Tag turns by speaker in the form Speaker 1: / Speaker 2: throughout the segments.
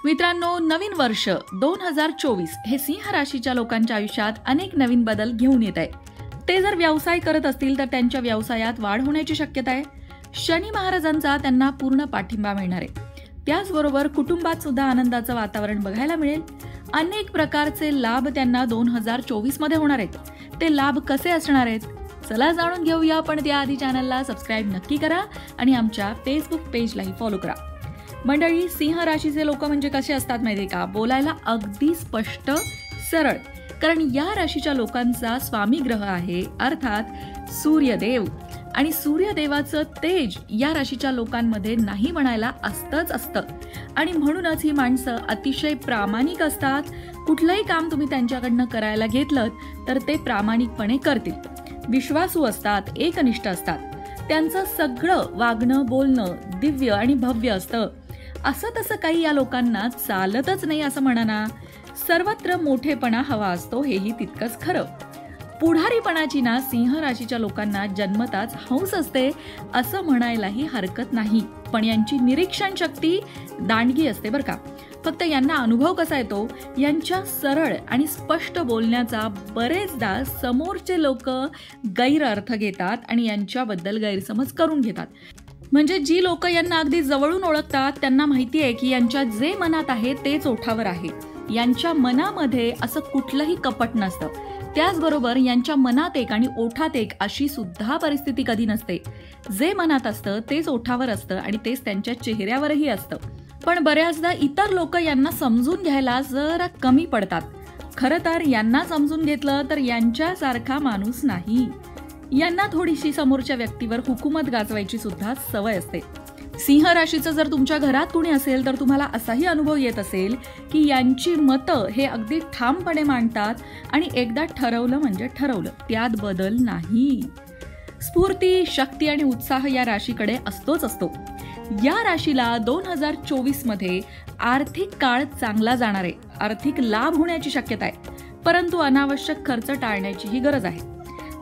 Speaker 1: मित्रांनो, नवीन वर्ष 2024 हे सिंह राशीच्या लोकांच्या आयुष्यात अनेक नवीन बदल घेऊन येत आहे. ते जर व्यवसाय करत असतील तर त्यांच्या व्यवसायात वाढ होण्याची शक्यता आहे. शनी महाराजांचा त्यांना पूर्ण पाठिंबा मिळणार आहे. त्याचबरोबर कुटुंबात सुद्धा आनंदाचं वातावरण बघायला मिळेल. अनेक प्रकारचे लाभ त्यांना 2024 मध्ये होणार आहेत. ते लाभ कसे असणार आहेत, चला जाणून घेऊया. पण त्याआधी चॅनलला सबस्क्राईब नक्की करा आणि आमच्या फेसबुक पेजलाही फॉलो करा. मंडळी, सिंह राशीचे लोक म्हणजे कसे असतात माहिती का? बोलायला अगदी स्पष्ट, सरळ. कारण या राशीच्या लोकांचा स्वामी ग्रह आहे अर्थात सूर्यदेव. आणि सूर्यदेवाचं तेज या राशीच्या लोकांमध्ये नाही म्हणायला असतं. आणि म्हणूनच ही माणसं अतिशय प्रामाणिक असतात. कुठलंही काम तुम्ही त्यांच्याकडनं करायला घेतलं तर ते प्रामाणिकपणे करतील. विश्वासू असतात, एकनिष्ठ असतात. त्यांचं सगळं वागणं बोलणं दिव्य आणि भव्य असतं. असं तसं काही या लोकांना चालतच नाही असं म्हणा ना. सर्वत्र मोठेपणा हवा असतो, हेही तितकंच खरं. पुढारीपणाची ना सिंह राशीच्या लोकांना जन्मताच हौस असते असं म्हणायलाही हरकत नाही. पण यांची निरीक्षण शक्ती दांडगी असते बरं का. फक्त यांना अनुभव कसा येतो, यांच्या सरळ आणि स्पष्ट बोलण्याचा बरेचदा समोरचे लोक गैरअर्थ घेतात आणि यांच्याबद्दल गैरसमज करून घेतात. म्हणजे जी लोक यांना अगदी जवळून ओळखतात त्यांना माहिती आहे की यांच्या जे मनात आहे तेच ओठावर आहे. यांच्या मनामध्ये असं कुठलंही कपट नसतं. त्याचबरोबर यांच्या मनात एक आणि ओठात एक अशी सुद्धा परिस्थिती कधी नसते. जे मनात असतं तेच ओठावर असतं आणि तेच त्यांच्या चेहऱ्यावरही असतं. पण बऱ्याचदा इतर लोक यांना समजून घ्यायला जरा कमी पडतात. खरं तर यांना समजून घेतलं तर यांच्यासारखा माणूस नाही. यांना थोडीशी समोरच्या व्यक्तीवर हुकूमत गाजवायची सुद्धा सवय असते. सिंह राशीचं जर तुमच्या घरात कुणी असेल तर तुम्हाला असाही अनुभव येत असेल की यांची मतं हे अगदी ठामपणे मांडतात आणि एकदा ठरवलं म्हणजे ठरवलं, त्यात बदल नाही. स्फूर्ती, शक्ती आणि उत्साह या राशीकडे असतो. या राशीला 2024 मध्ये आर्थिक काळ चांगला जाणार आहे. आर्थिक लाभ होण्याची शक्यता आहे. परंतु अनावश्यक खर्च टाळण्याचीही गरज आहे.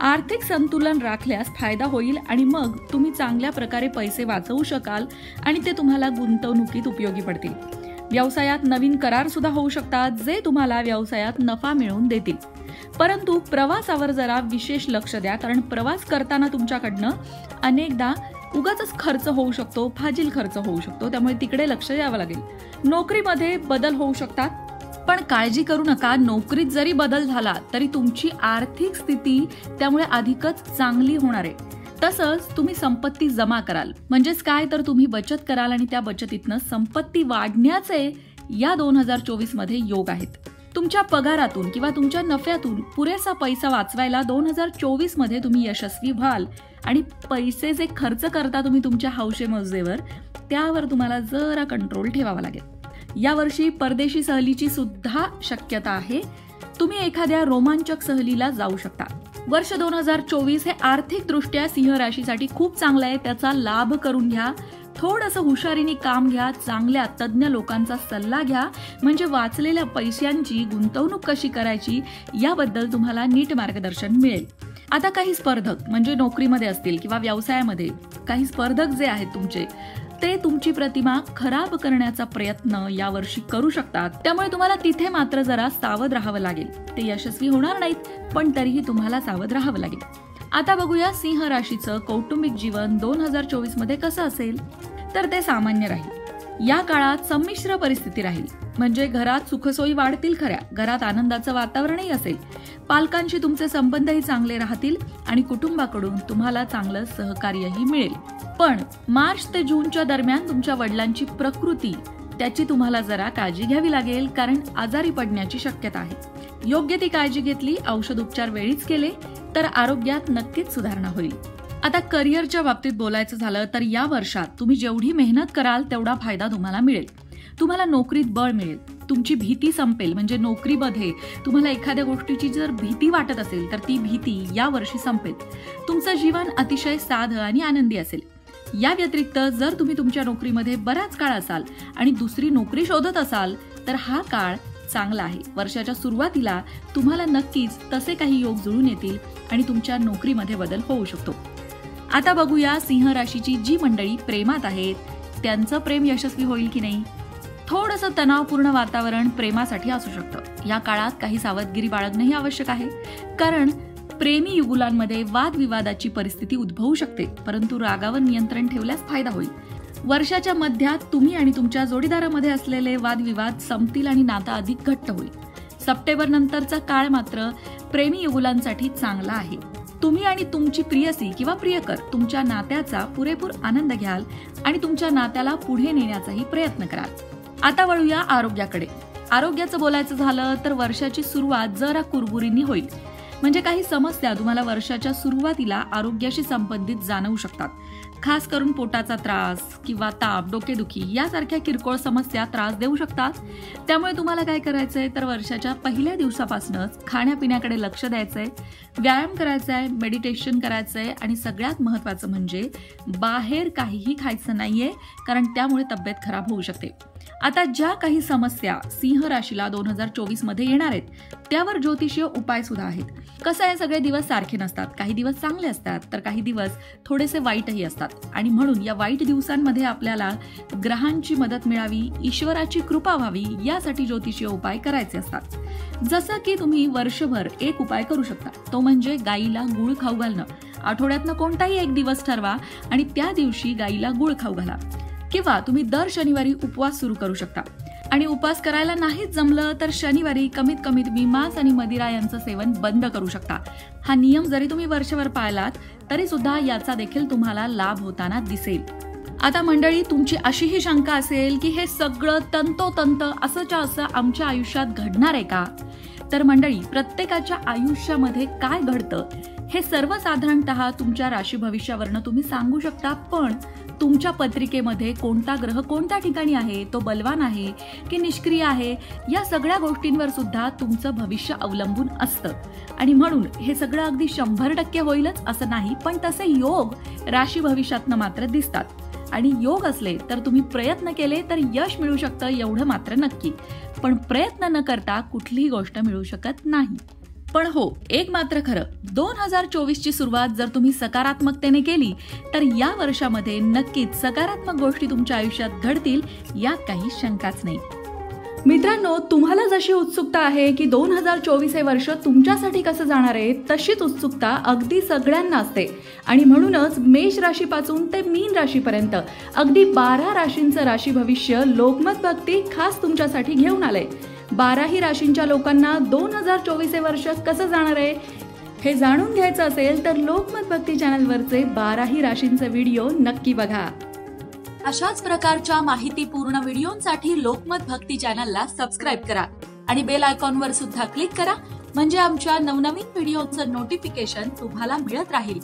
Speaker 1: आर्थिक संतुलन राखल्यास फायदा होईल आणि मग तुम्ही चांगल्या प्रकारे पैसे वाचवू शकाल आणि ते तुम्हाला गुंतवणुकीत उपयोगी पडतील. व्यवसायात नवीन करार सुद्धा होऊ शकतात जे तुम्हाला व्यवसायात नफा मिळवून देतील. परंतु प्रवासावर जरा विशेष लक्ष द्या, कारण प्रवास करताना तुमच्याकडनं अनेकदा उगाचच खर्च होऊ शकतो, फाजील खर्च होऊ शकतो. त्यामुळे तिकडे लक्ष द्यावं लागेल. नोकरीमध्ये बदल होऊ शकतात, पण काळजी करू नका. नोकरीत जरी बदल झाला तरी तुमची आर्थिक स्थिती त्यामुळे अधिकच चांगली होणार आहे. तसंच तुम्ही संपत्ती जमा कराल. म्हणजेच काय तर तुम्ही बचत कराल आणि त्या बचतीतनं संपत्ती वाढण्याचे या 2024 मध्ये योग आहेत. तुमच्या पगारातून किंवा तुमच्या नफ्यातून पुरेसा पैसा वाचवायला 2024 मध्ये तुम्ही यशस्वी व्हाल. आणि पैसे जे खर्च करता तुम्ही तुमच्या हौशेमौजेवर, त्यावर तुम्हाला जरा कंट्रोल ठेवावा लागेल. यावर्षी परदेशी सहलीची सुद्धा शक्यता आहे. तुम्ही एखाद्या रोमांचक सहलीला जाऊ शकता. वर्ष 2024 हे आर्थिक दृष्ट्या सिंह राशीसाठी खूप चांगलं आहे. त्याचा लाभ करून घ्या. थोडंसं हुशारीने काम घ्या. चांगल्या तज्ज्ञ लोकांचा सल्ला घ्या. म्हणजे वाचलेल्या पैशांची गुंतवणूक कशी करायची याबद्दल तुम्हाला नीट मार्गदर्शन मिळेल. आता काही स्पर्धक म्हणजे नोकरीमध्ये असतील किंवा व्यवसायामध्ये काही स्पर्धक जे आहेत तुमचे, ते तुमची प्रतिमा खराब करण्याचा प्रयत्न यावर्षी करू शकतात. त्यामुळे तुम्हाला तिथे मात्र जरा सावध राहावं लागेल. ते यशस्वी होणार नाहीत, पण तरीही तुम्हाला सावध राहावं लागेल. आता बघूया सिंह राशीचं कौटुंबिक जीवन 2024 मध्ये कसं असेल. तर ते सामान्य राहील. या काळात संमिश्र परिस्थिती राहील. म्हणजे घरात सुखसोयी वाढतील खऱ्या, घरात आनंदाचं वातावरणही असेल. पालकांशी तुमचे संबंधही चांगले राहतील आणि कुटुंबाकडून तुम्हाला चांगलं सहकार्यही मिळेल. पण मार्च ते जूनच्या दरम्यान तुमच्या वडिलांची प्रकृती त्याची तुम्हाला जरा काळजी घ्यावी लागेल, कारण आजारी पडण्याची शक्यता आहे. योग्य ती काळजी घेतली, औषध उपचार वेळीच केले तर आरोग्यात नक्कीच सुधारणा होईल. आता करिअरच्या बाबतीत बोलायचं झालं तर या वर्षात तुम्ही जेवढी मेहनत कराल तेवढा फायदा तुम्हाला मिळेल. तुम्हाला नोकरीत बळ मिळेल. तुमची भीती संपेल. म्हणजे नोकरीमध्ये तुम्हाला एखाद्या गोष्टीची जर भीती वाटत असेल तर ती भीती या वर्षी संपेल. तुमचं जीवन अतिशय साधं आणि आनंदी असेल. या व्यतिरिक्त जर तुम्ही तुमच्या नोकरीमध्ये बराच काळ असाल आणि दुसरी नोकरी शोधत असाल तर हा काळ चांगला आहे. वर्षाच्या सुरुवातीला तुम्हाला नक्कीच तसे काही योग जुळून येतील आणि तुमच्या नोकरीमध्ये बदल होऊ शकतो. आता बघूया सिंह राशीची जी मंडळी प्रेमात आहेत त्यांचं प्रेम यशस्वी होईल की नाही. थोडंसं तणावपूर्ण वातावरण प्रेमासाठी असू शकतं. या काळात काही सावधगिरी बाळगणंही आवश्यक आहे, कारण प्रेमी युगुलांमध्ये वादविवादाची परिस्थिती उद्भवू शकते, परंतु रागावर नियंत्रण ठेवल्यास फायदा होईल. वर्षाच्या मध्यात तुम्ही आणि तुमच्या जोडीदारामध्ये असलेले वादविवाद संपतील आणि नातं अधिक घट्ट होईल. सप्टेंबर नंतरचा काळ मात्र प्रेमी युगुलांसाठी चांगला आहे. तुम्ही आणि तुमची प्रियसी किंवा प्रियकर तुमच्या नात्याचा पुरेपूर आनंद घ्याल आणि तुमच्या नात्याला पुढे नेण्याचाही प्रयत्न कराल. आता वळूया आरोग्याकडे. आरोग्याचं बोलायचं झालं तर वर्षाची सुरुवात जरा कुरबुरींनी होईल. म्हणजे काही समस्या तुम्हाला वर्षाच्या सुरुवातीला आरोग्याशी संबंधित जाणवू शकतात. खास करून पोटाचा त्रास किंवा ताप, डोकेदुखी यासारख्या किरकोळ समस्या त्रास देऊ शकतात. त्यामुळे तुम्हाला काय करायचंय तर वर्षाच्या पहिल्या दिवसापासूनच खाण्यापिण्याकडे लक्ष द्यायचंय, व्यायाम करायचाय, मेडिटेशन करायचंय आणि सगळ्यात महत्त्वाचं म्हणजे बाहेर काहीही खायचं नाहीये, कारण त्यामुळे तब्येत खराब होऊ शकते. आता ज्या काही समस्या सिंह राशीला 2024 मध्ये येणार आहेत त्यावर ज्योतिषीय उपाय सुद्धा आहेत. कसं आहे, सगळे दिवस सारखे नसतात. काही दिवस चांगले असतात तर काही दिवस थोडेसे वाईटही असतात आणि म्हणून या वाईट दिवसांमध्ये आपल्याला ग्रहांची मदत मिळावी, ईश्वराची कृपा व्हावी यासाठी ज्योतिषीय उपाय करायचे असतात. जसं की तुम्ही वर्षभर एक उपाय करू शकता, तो म्हणजे गाईला गुळ खाऊ घालणं. आठवड्यातनं कोणताही एक दिवस ठरवा आणि त्या दिवशी गाईला गुळ खाऊ घाला. किंवा तुम्ही दर शनिवारी उपवास सुरू करू शकता. आणि उपवास करायला नाहीच जमलं तर शनिवारी कमीत कमी तुम्ही मांस आणि मदिरा यांचं सेवन बंद करू शकता. हा नियम जरी तुम्ही वर्षभर पाळलात तरी सुद्धा याचा देखील तुम्हाला लाभ होताना दिसेल. आता मंडळी, तुमची अशीही शंका असेल की हे सगळं तंतोतंत असंच्या असं आमच्या आयुष्यात घडणार आहे का? तर मंडळी, प्रत्येकाच्या आयुष्यामध्ये काय घडतं हे सर्वसाधारणतः तुमच्या राशी भविष्यावरनं तुम्ही सांगू शकता, पण तुमच्या पत्रिकेमध्ये कोणता ग्रह कोणत्या ठिकाणी आहे, तो बलवान आहे की निष्क्रिय आहे, या सगळ्या गोष्टींवर सुद्धा तुमचं भविष्य अवलंबून असतं. आणि म्हणून हे सगळं अगदी 100% होईलच असं नाही, पण तसे योग राशी भविष्यातनं मात्र दिसतात. आणि योग असले तर तुम्ही प्रयत्न केले तर यश मिळू शकतं, एवढं मात्र नक्की. पण प्रयत्न न करता कुठलीही गोष्ट मिळू शकत नाही. पण हो, एक मात्र खरं, 2024 ची सुरुवात जर तुम्ही सकारात्मकतेने केली तर या वर्षामध्ये नक्कीच सकारात्मक गोष्टी तुमच्या आयुष्यात घडतील, यात काही शंकाच नाही. मित्रांनो, तुम्हाला जशी उत्सुकता आहे की 2024 हे वर्ष तुमच्यासाठी कसं जाणार आहे, तशीच उत्सुकता अगदी सगळ्यांना असते. आणि म्हणूनच मेष राशीपासून ते मीन राशीपर्यंत अगदी 12 राशींचं राशी भविष्य लोकमत भक्ती खास तुमच्यासाठी घेऊन आलंय. 12ही राशींच्या लोकांना 2024 हे वर्ष कसं जाणार आहे हे जाणून घ्यायचं असेल तर लोकमत भक्ती चॅनलवरचे 12ही राशींचे व्हिडिओ नक्की बघा. अशाच प्रकारच्या माहितीपूर्ण व्हिडिओंसाठी लोकमत भक्ती चॅनलला सबस्क्राईब करा आणि बेल आयकॉनवर सुद्धा क्लिक करा, म्हणजे आमच्या नवनवीन व्हिडिओचं नोटिफिकेशन तुम्हाला मिळत राहील.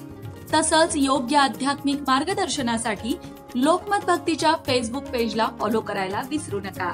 Speaker 1: तसंच योग्य आध्यात्मिक मार्गदर्शनासाठी लोकमत भक्तीच्या फेसबुक पेजला फॉलो करायला विसरू नका.